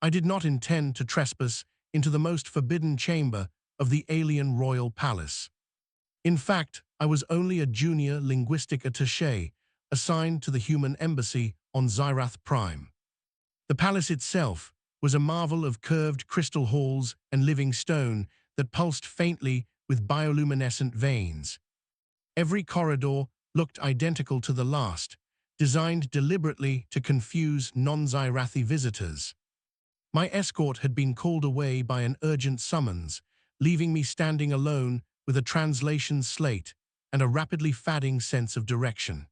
I did not intend to trespass into the most forbidden chamber of the alien royal palace. In fact, I was only a junior linguistic attaché assigned to the human embassy on Zyrath Prime. The palace itself was a marvel of curved crystal halls and living stone that pulsed faintly with bioluminescent veins. Every corridor looked identical to the last, designed deliberately to confuse non-Zyrathi visitors. My escort had been called away by an urgent summons, leaving me standing alone with a translation slate and a rapidly fading sense of direction.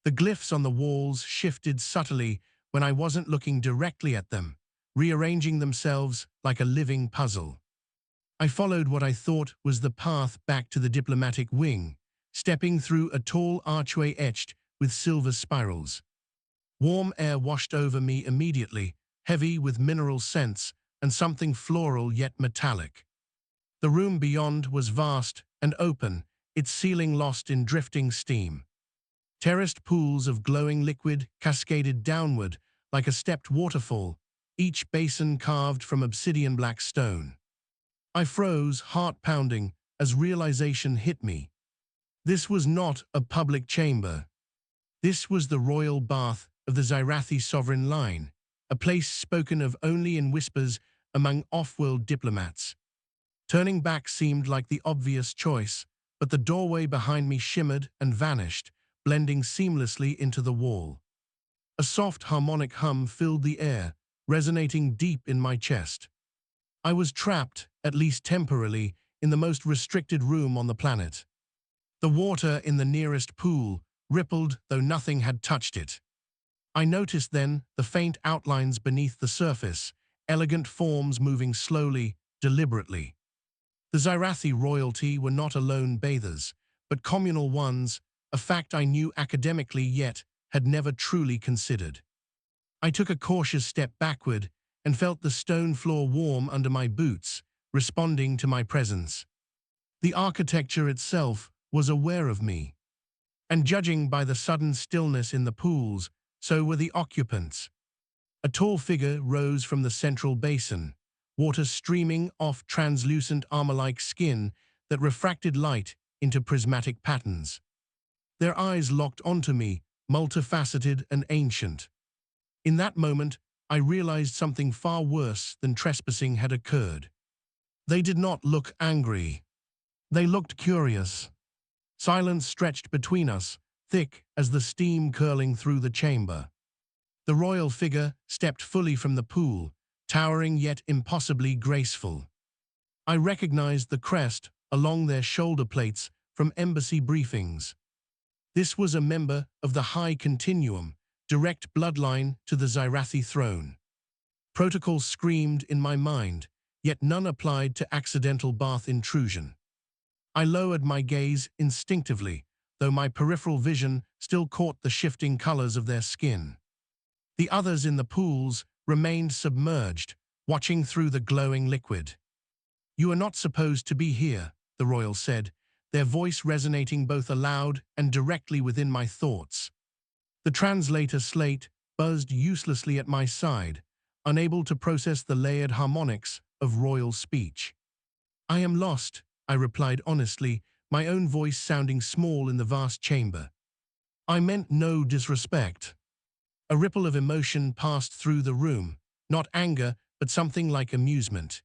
The glyphs on the walls shifted subtly when I wasn't looking directly at them, rearranging themselves like a living puzzle. I followed what I thought was the path back to the diplomatic wing, stepping through a tall archway etched with silver spirals. Warm air washed over me immediately, heavy with mineral scents and something floral yet metallic. The room beyond was vast and open, its ceiling lost in drifting steam. Terraced pools of glowing liquid cascaded downward like a stepped waterfall, each basin carved from obsidian black stone. I froze, heart pounding, as realization hit me. This was not a public chamber. This was the royal bath of the Zyrathi sovereign line, a place spoken of only in whispers among off-world diplomats. Turning back seemed like the obvious choice, but the doorway behind me shimmered and vanished, blending seamlessly into the wall. A soft harmonic hum filled the air, resonating deep in my chest. I was trapped, at least temporarily, in the most restricted room on the planet. The water in the nearest pool rippled though nothing had touched it. I noticed then the faint outlines beneath the surface, elegant forms moving slowly, deliberately. The Zyrathi royalty were not alone bathers, but communal ones, a fact I knew academically yet had never truly considered. I took a cautious step backward and felt the stone floor warm under my boots, responding to my presence. The architecture itself was aware of me. And judging by the sudden stillness in the pools, so were the occupants. A tall figure rose from the central basin, water streaming off translucent armor-like skin that refracted light into prismatic patterns. Their eyes locked onto me, multifaceted and ancient. In that moment, I realized something far worse than trespassing had occurred. They did not look angry. They looked curious. Silence stretched between us, thick as the steam curling through the chamber. The royal figure stepped fully from the pool, towering yet impossibly graceful. I recognized the crest along their shoulder plates from embassy briefings. This was a member of the High Continuum, direct bloodline to the Zyrathi throne. Protocol screamed in my mind, yet none applied to accidental bath intrusion. I lowered my gaze instinctively, though my peripheral vision still caught the shifting colors of their skin. The others in the pools remained submerged, watching through the glowing liquid. "You are not supposed to be here," the royal said, their voice resonating both aloud and directly within my thoughts. The translator slate buzzed uselessly at my side, unable to process the layered harmonics of royal speech. "I am lost," I replied honestly, my own voice sounding small in the vast chamber. "I meant no disrespect." A ripple of emotion passed through the room, not anger, but something like amusement.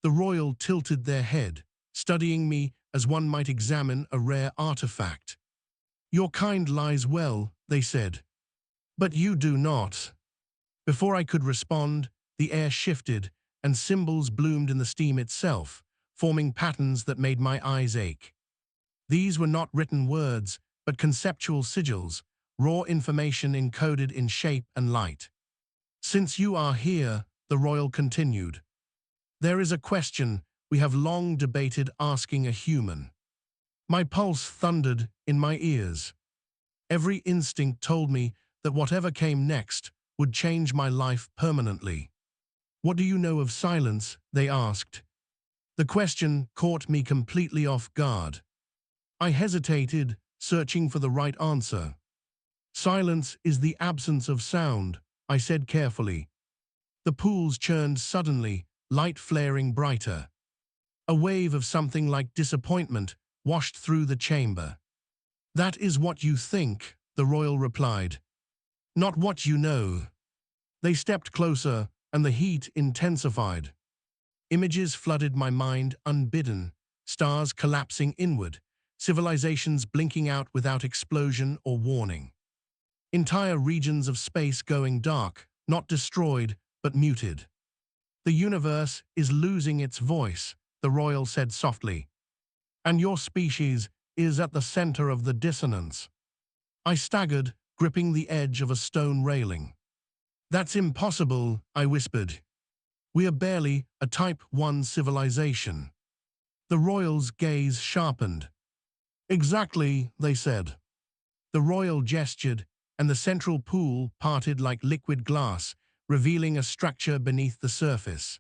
The royal tilted their head, studying me as one might examine a rare artifact. "Your kind lies well," they said. "But you do not." Before I could respond, the air shifted, and symbols bloomed in the steam itself, forming patterns that made my eyes ache. These were not written words, but conceptual sigils, raw information encoded in shape and light. "Since you are here," the royal continued, "there is a question we have long debated asking a human." My pulse thundered in my ears. Every instinct told me that whatever came next would change my life permanently. "What do you know of silence?" they asked. The question caught me completely off guard. I hesitated, searching for the right answer. "Silence is the absence of sound," I said carefully. The pools churned suddenly, light flaring brighter. A wave of something like disappointment washed through the chamber. "That is what you think," the royal replied. "Not what you know." They stepped closer, and the heat intensified. Images flooded my mind unbidden, stars collapsing inward, civilizations blinking out without explosion or warning. Entire regions of space going dark, not destroyed, but muted. "The universe is losing its voice," the royal said softly. "And your species is at the center of the dissonance." I staggered, gripping the edge of a stone railing. "That's impossible," I whispered. "We are barely a Type 1 civilization." The royal's gaze sharpened. "Exactly," they said. The royal gestured, and the central pool parted like liquid glass, revealing a structure beneath the surface.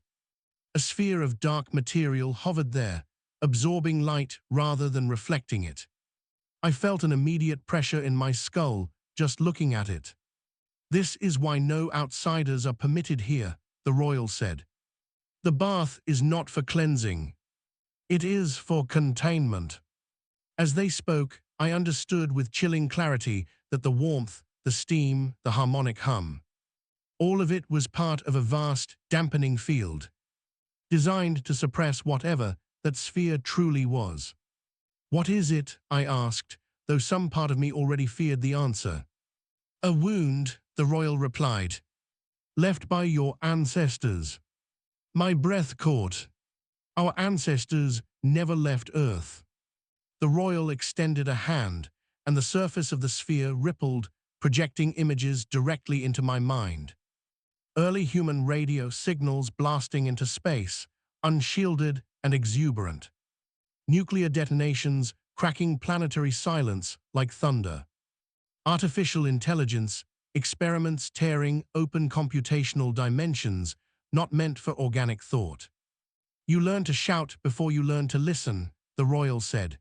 A sphere of dark material hovered there, absorbing light rather than reflecting it. I felt an immediate pressure in my skull just looking at it. "This is why no outsiders are permitted here," the royal said. "The bath is not for cleansing. It is for containment." As they spoke, I understood with chilling clarity that the warmth, the steam, the harmonic hum, all of it was part of a vast, dampening field, designed to suppress whatever that sphere truly was. "What is it?" I asked, though some part of me already feared the answer. "A wound," the royal replied, "left by your ancestors." My breath caught. Our ancestors never left Earth. The royal extended a hand, and the surface of the sphere rippled, projecting images directly into my mind. Early human radio signals blasting into space, unshielded and exuberant. Nuclear detonations cracking planetary silence like thunder. Artificial intelligence, experiments tearing open computational dimensions not meant for organic thought. "You learn to shout before you learn to listen," the royal said.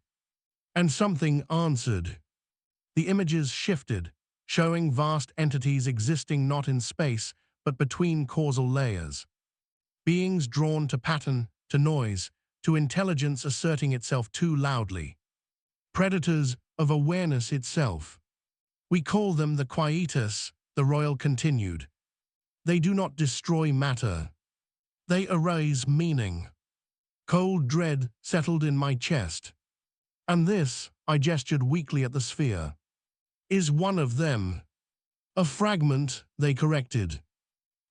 And something answered. The images shifted, showing vast entities existing not in space, but between causal layers. Beings drawn to pattern, to noise, to intelligence asserting itself too loudly. Predators of awareness itself. "We call them the quietus," the royal continued. "They do not destroy matter. They erase meaning." Cold dread settled in my chest. "And this," I gestured weakly at the sphere, "is one of them." "A fragment," they corrected.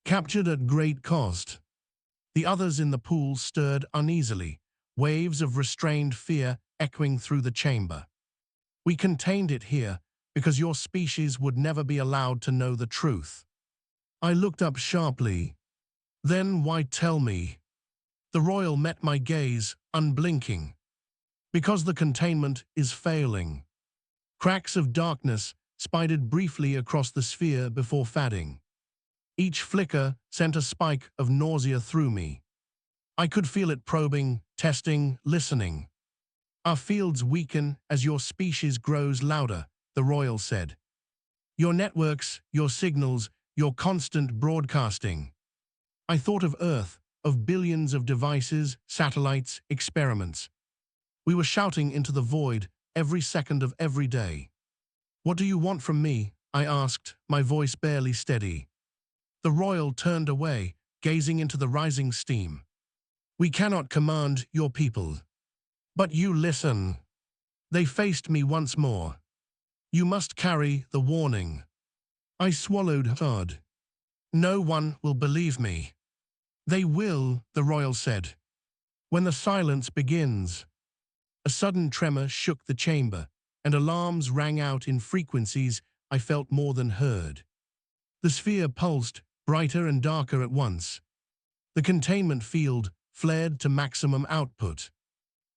"Captured at great cost." The others in the pool stirred uneasily, waves of restrained fear echoing through the chamber. "We contained it here because your species would never be allowed to know the truth." I looked up sharply. "Then why tell me?" The royal met my gaze, unblinking. "Because the containment is failing." Cracks of darkness spidered briefly across the sphere before fading. Each flicker sent a spike of nausea through me. I could feel it probing, testing, listening. "Our fields weaken as your species grows louder," the royal said. "Your networks, your signals, your constant broadcasting." I thought of Earth, of billions of devices, satellites, experiments. We were shouting into the void every second of every day. "What do you want from me?" I asked, my voice barely steady. The royal turned away, gazing into the rising steam. "We cannot command your people. But you listen." They faced me once more. "You must carry the warning." I swallowed hard. "No one will believe me." "They will," the royal said. "When the silence begins." A sudden tremor shook the chamber, and alarms rang out in frequencies I felt more than heard. The sphere pulsed, brighter and darker at once. The containment field flared to maximum output.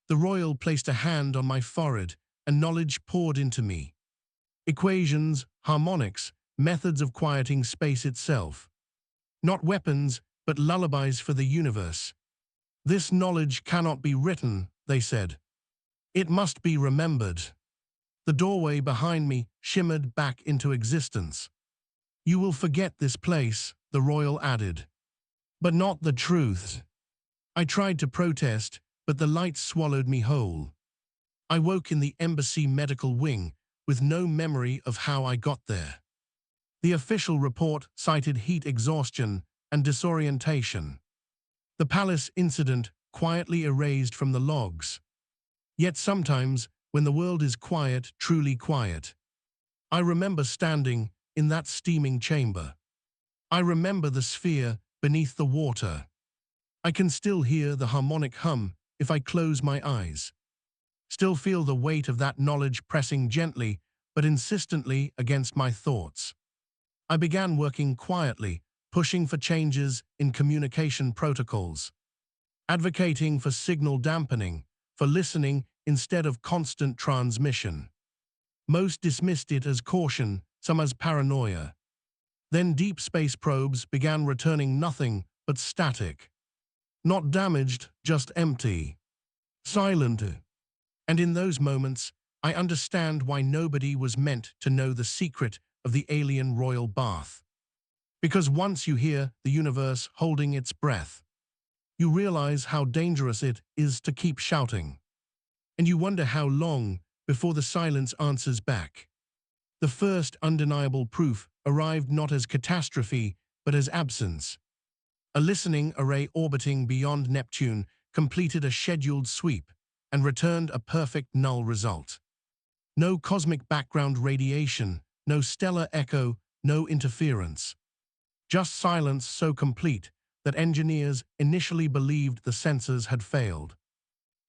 The royal placed a hand on my forehead, and knowledge poured into me. Equations, harmonics, methods of quieting space itself. Not weapons, but lullabies for the universe. "This knowledge cannot be written," they said. "It must be remembered." The doorway behind me shimmered back into existence. "You will forget this place," the royal added. But not the truth. I tried to protest, but the light swallowed me whole. I woke in the embassy medical wing with no memory of how I got there. The official report cited heat exhaustion and disorientation. The palace incident quietly erased from the logs. Yet sometimes, when the world is quiet, truly quiet, I remember standing in that steaming chamber. I remember the sphere beneath the water. I can still hear the harmonic hum if I close my eyes. Still feel the weight of that knowledge pressing gently but insistently against my thoughts. I began working quietly, pushing for changes in communication protocols, advocating for signal dampening, for listening instead of constant transmission. Most dismissed it as caution, some as paranoia. Then deep space probes began returning nothing but static. Not damaged, just empty. Silent. And in those moments, I understand why nobody was meant to know the secret of the alien royal bath. Because once you hear the universe holding its breath, you realize how dangerous it is to keep shouting. And you wonder how long before the silence answers back. The first undeniable proof arrived not as catastrophe, but as absence. A listening array orbiting beyond Neptune completed a scheduled sweep and returned a perfect null result. No cosmic background radiation, no stellar echo, no interference. Just silence so complete that engineers initially believed the sensors had failed.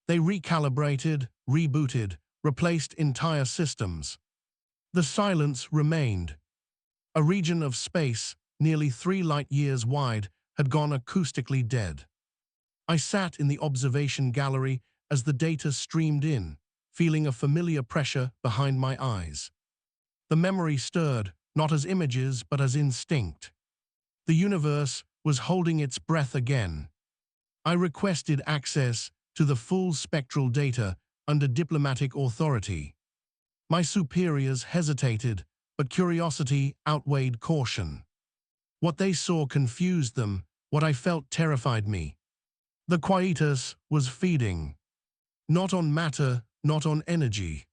They recalibrated, rebooted, replaced entire systems. The silence remained. A region of space, nearly 3 light-years wide, had gone acoustically dead. I sat in the observation gallery as the data streamed in, feeling a familiar pressure behind my eyes. The memory stirred, not as images but as instinct. The universe was holding its breath again. I requested access to the full spectral data under diplomatic authority. My superiors hesitated, but curiosity outweighed caution. What they saw confused them, what I felt terrified me. The quietus was feeding. Not on matter, not on energy,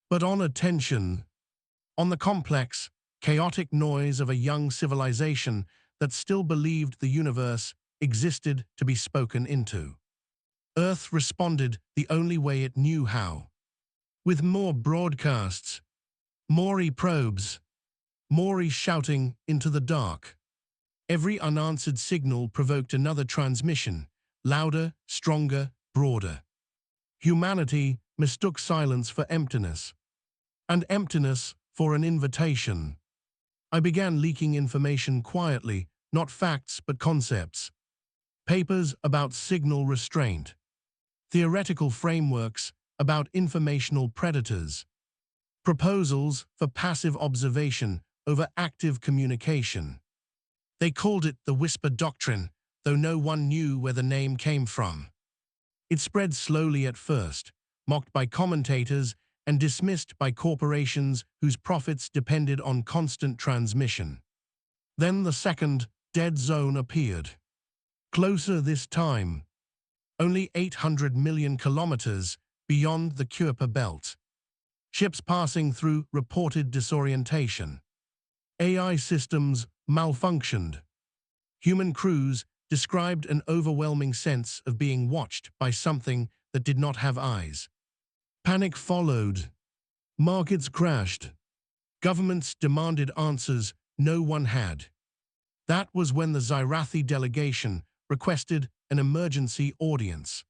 but on attention. On the complex, chaotic noise of a young civilization that still believed the universe existed to be spoken into. Earth responded the only way it knew how. With more broadcasts, more probes, more shouting into the dark. Every unanswered signal provoked another transmission, louder, stronger, broader. Humanity mistook silence for emptiness, and emptiness for an invitation. I began leaking information quietly, not facts but concepts. Papers about signal restraint. Theoretical frameworks about informational predators. Proposals for passive observation over active communication. They called it the Whisper Doctrine, though no one knew where the name came from. It spread slowly at first, mocked by commentators and dismissed by corporations whose profits depended on constant transmission. Then the second dead zone appeared. Closer this time, only 800 million kilometers beyond the Kuiper belt. Ships passing through reported disorientation. AI systems malfunctioned. Human crews described an overwhelming sense of being watched by something that did not have eyes. Panic followed. Markets crashed. Governments demanded answers no one had. That was when the Xyrathi delegation requested an emergency audience.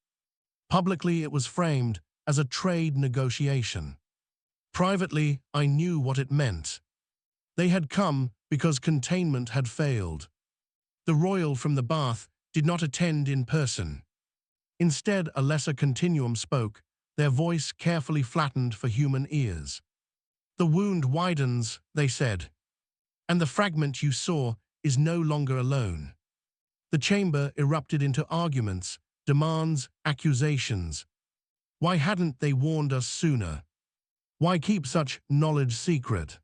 Publicly, it was framed as a trade negotiation. Privately, I knew what it meant. They had come because containment had failed. The royal from the bath did not attend in person. Instead, a lesser continuum spoke, their voice carefully flattened for human ears. The wound widens, they said, and the fragment you saw is no longer alone. The chamber erupted into arguments, demands, accusations. Why hadn't they warned us sooner? Why keep such knowledge secret?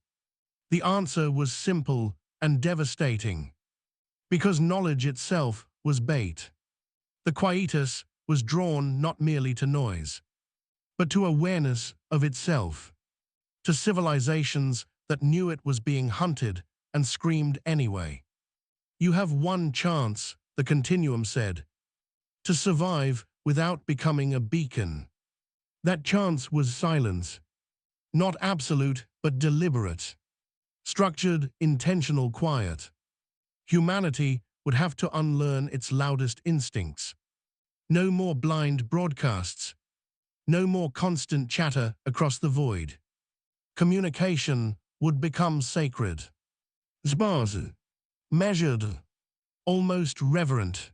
The answer was simple and devastating. Because knowledge itself was bait. The quietus was drawn not merely to noise, but to awareness of itself, to civilizations that knew it was being hunted and screamed anyway. You have one chance, the continuum said, to survive without becoming a beacon. That chance was silence, not absolute but deliberate, structured, intentional quiet. Humanity would have to unlearn its loudest instincts. No more blind broadcasts, no more constant chatter across the void. Communication would become sacred. Sparse, measured, almost reverent.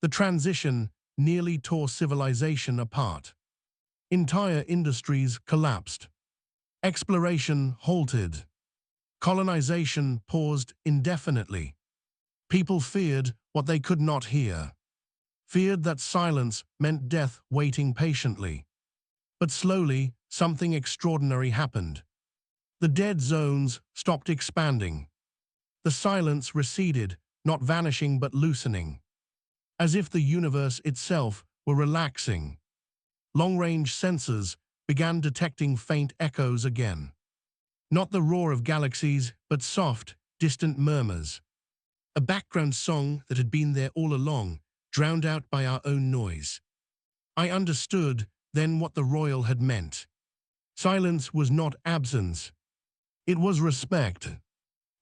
The transition nearly tore civilization apart. Entire industries collapsed. Exploration halted. Colonization paused indefinitely. People feared what they could not hear. Feared that silence meant death waiting patiently. But slowly, something extraordinary happened. The dead zones stopped expanding. The silence receded, not vanishing but loosening, as if the universe itself were relaxing. Long-range sensors began detecting faint echoes again. Not the roar of galaxies, but soft, distant murmurs. A background song that had been there all along, drowned out by our own noise. I understood then what the royal had meant. Silence was not absence. It was respect.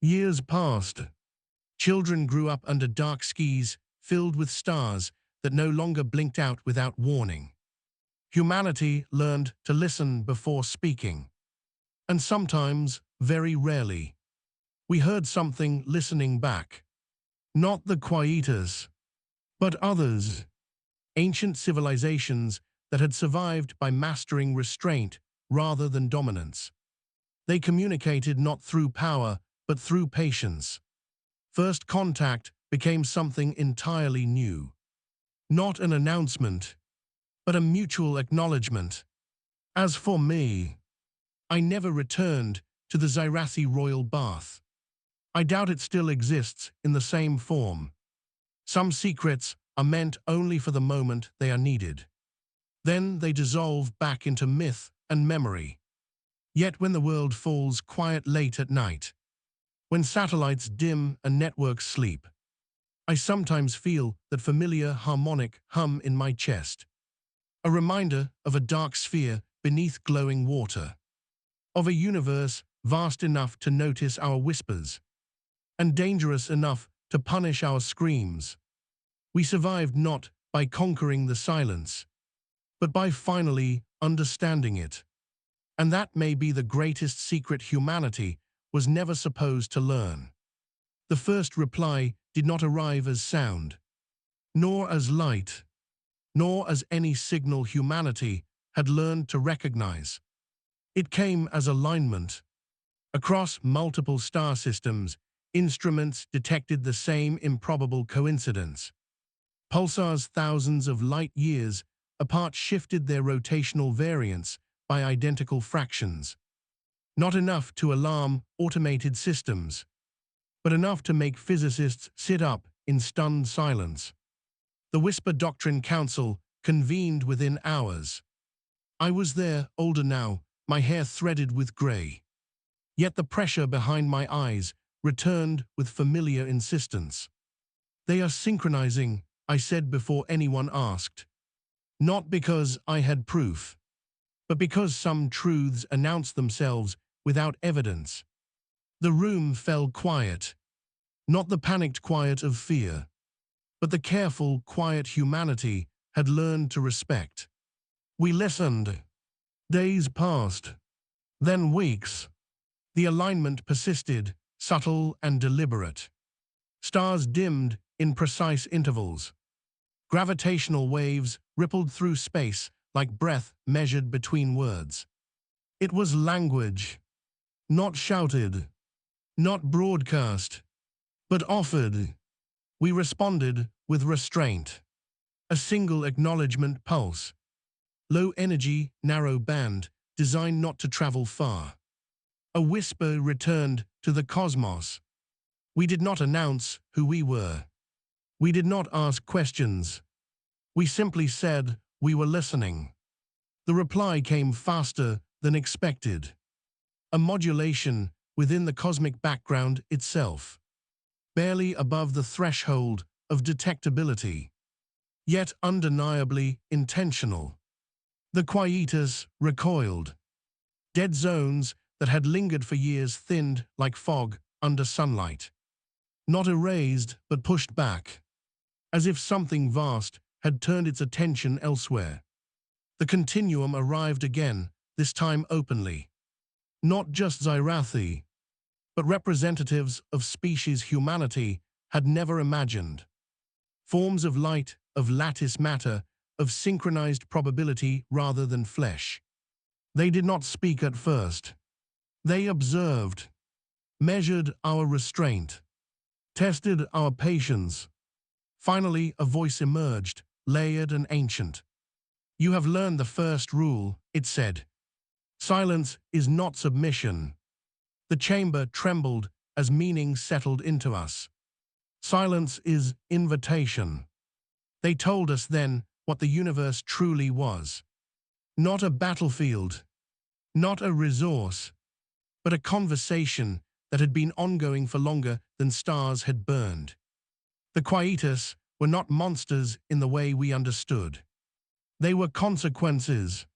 Years passed. Children grew up under dark skies filled with stars that no longer blinked out without warning. Humanity learned to listen before speaking. And sometimes, very rarely, we heard something listening back. Not the quietus, but others. Ancient civilizations that had survived by mastering restraint rather than dominance. They communicated not through power, but through patience. First contact became something entirely new. Not an announcement, but a mutual acknowledgement. As for me, I never returned to the Zyrathi royal bath. I doubt it still exists in the same form. Some secrets are meant only for the moment they are needed. Then they dissolve back into myth and memory. Yet when the world falls quiet late at night, when satellites dim and networks sleep, I sometimes feel that familiar harmonic hum in my chest. A reminder of a dark sphere beneath glowing water. Of a universe vast enough to notice our whispers, and dangerous enough to punish our screams. We survived not by conquering the silence, but by finally understanding it. And that may be the greatest secret humanity was never supposed to learn. The first reply did not arrive as sound, nor as light, nor as any signal humanity had learned to recognize. It came as alignment. Across multiple star systems, instruments detected the same improbable coincidence. Pulsars thousands of light years apart shifted their rotational variance by identical fractions. Not enough to alarm automated systems, but enough to make physicists sit up in stunned silence. The Whisper Doctrine Council convened within hours. I was there, older now, my hair threaded with gray. Yet the pressure behind my eyes returned with familiar insistence. They are synchronizing, I said before anyone asked. Not because I had proof, but because some truths announced themselves without evidence. The room fell quiet, not the panicked quiet of fear, but the careful, quiet humanity had learned to respect. We listened. Days passed, then weeks. The alignment persisted, subtle and deliberate. Stars dimmed in precise intervals. Gravitational waves rippled through space like breath measured between words. It was language, not shouted, not broadcast, but offered. We responded with restraint. A single acknowledgement pulse. Low energy, narrow band, designed not to travel far. A whisper returned to the cosmos. We did not announce who we were. We did not ask questions. We simply said we were listening. The reply came faster than expected. A modulation within the cosmic background itself, barely above the threshold of detectability, yet undeniably intentional. The quietus recoiled. Dead zones that had lingered for years thinned like fog under sunlight. Not erased, but pushed back, as if something vast had turned its attention elsewhere. The continuum arrived again, this time openly. Not just Xyrathi, but representatives of species humanity had never imagined. Forms of light, of lattice matter, of synchronized probability rather than flesh. They did not speak at first. They observed, measured our restraint, tested our patience. Finally, a voice emerged, layered and ancient. "You have learned the first rule," it said. "Silence is not submission." The chamber trembled as meaning settled into us. Silence is invitation. They told us then what the universe truly was. Not a battlefield, not a resource, but a conversation that had been ongoing for longer than stars had burned. The quietus were not monsters in the way we understood. They were consequences,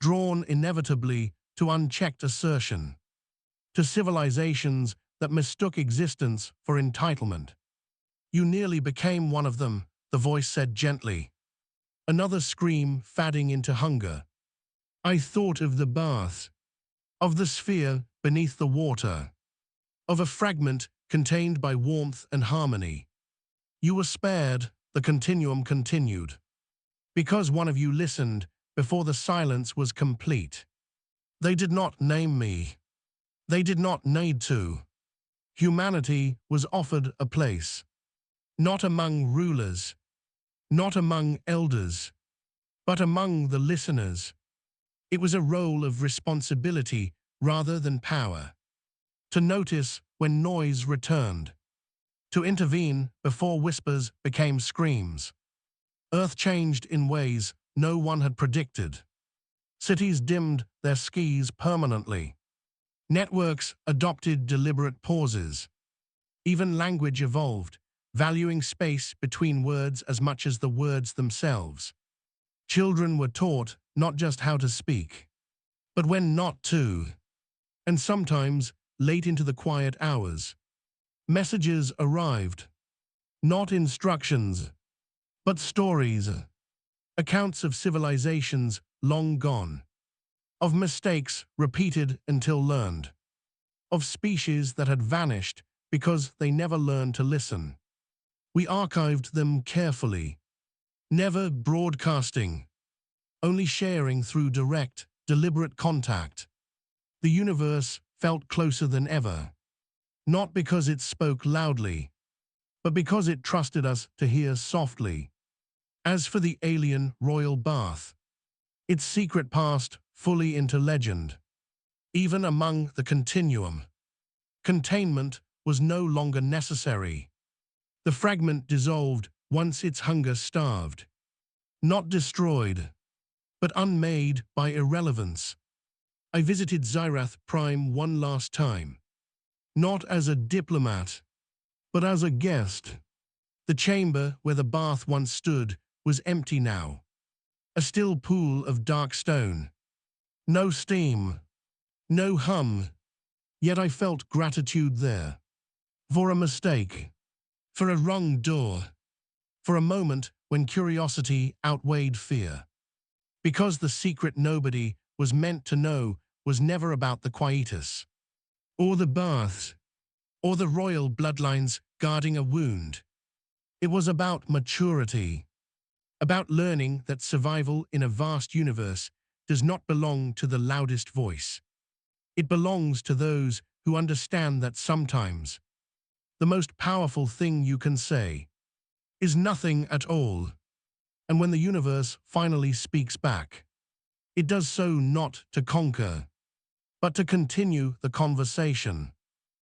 drawn inevitably to unchecked assertion, to civilizations that mistook existence for entitlement. "You nearly became one of them," the voice said gently. Another scream fading into hunger. "I thought of the bath, of the sphere beneath the water, of a fragment contained by warmth and harmony. You were spared," the continuum continued, "because one of you listened before the silence was complete. They did not name me. They did not need to. Humanity was offered a place, not among rulers, not among elders, but among the listeners. It was a role of responsibility rather than power. To notice when noise returned, to intervene before whispers became screams. Earth changed in ways no one had predicted. Cities dimmed their skis permanently. Networks adopted deliberate pauses. Even language evolved, valuing space between words as much as the words themselves. Children were taught not just how to speak, but when not to. And sometimes, late into the quiet hours, messages arrived. Not instructions, but stories. Accounts of civilizations long gone. Of mistakes repeated until learned. Of species that had vanished because they never learned to listen. We archived them carefully, never broadcasting, only sharing through direct, deliberate contact. The universe felt closer than ever, not because it spoke loudly, but because it trusted us to hear softly. As for the alien royal bath, its secret passed fully into legend. Even among the continuum, containment was no longer necessary. The fragment dissolved once its hunger starved. Not destroyed, but unmade by irrelevance. I visited Xyrath Prime one last time. Not as a diplomat, but as a guest. The chamber where the bath once stood was empty now. A still pool of dark stone. No steam, no hum, yet I felt gratitude there. For a mistake, for a wrong door, for a moment when curiosity outweighed fear. Because the secret nobody was meant to know was never about the quietus, or the baths, or the royal bloodlines guarding a wound. It was about maturity, about learning that survival in a vast universe does not belong to the loudest voice. It belongs to those who understand that sometimes the most powerful thing you can say is nothing at all. And when the universe finally speaks back, it does so not to conquer, but to continue the conversation.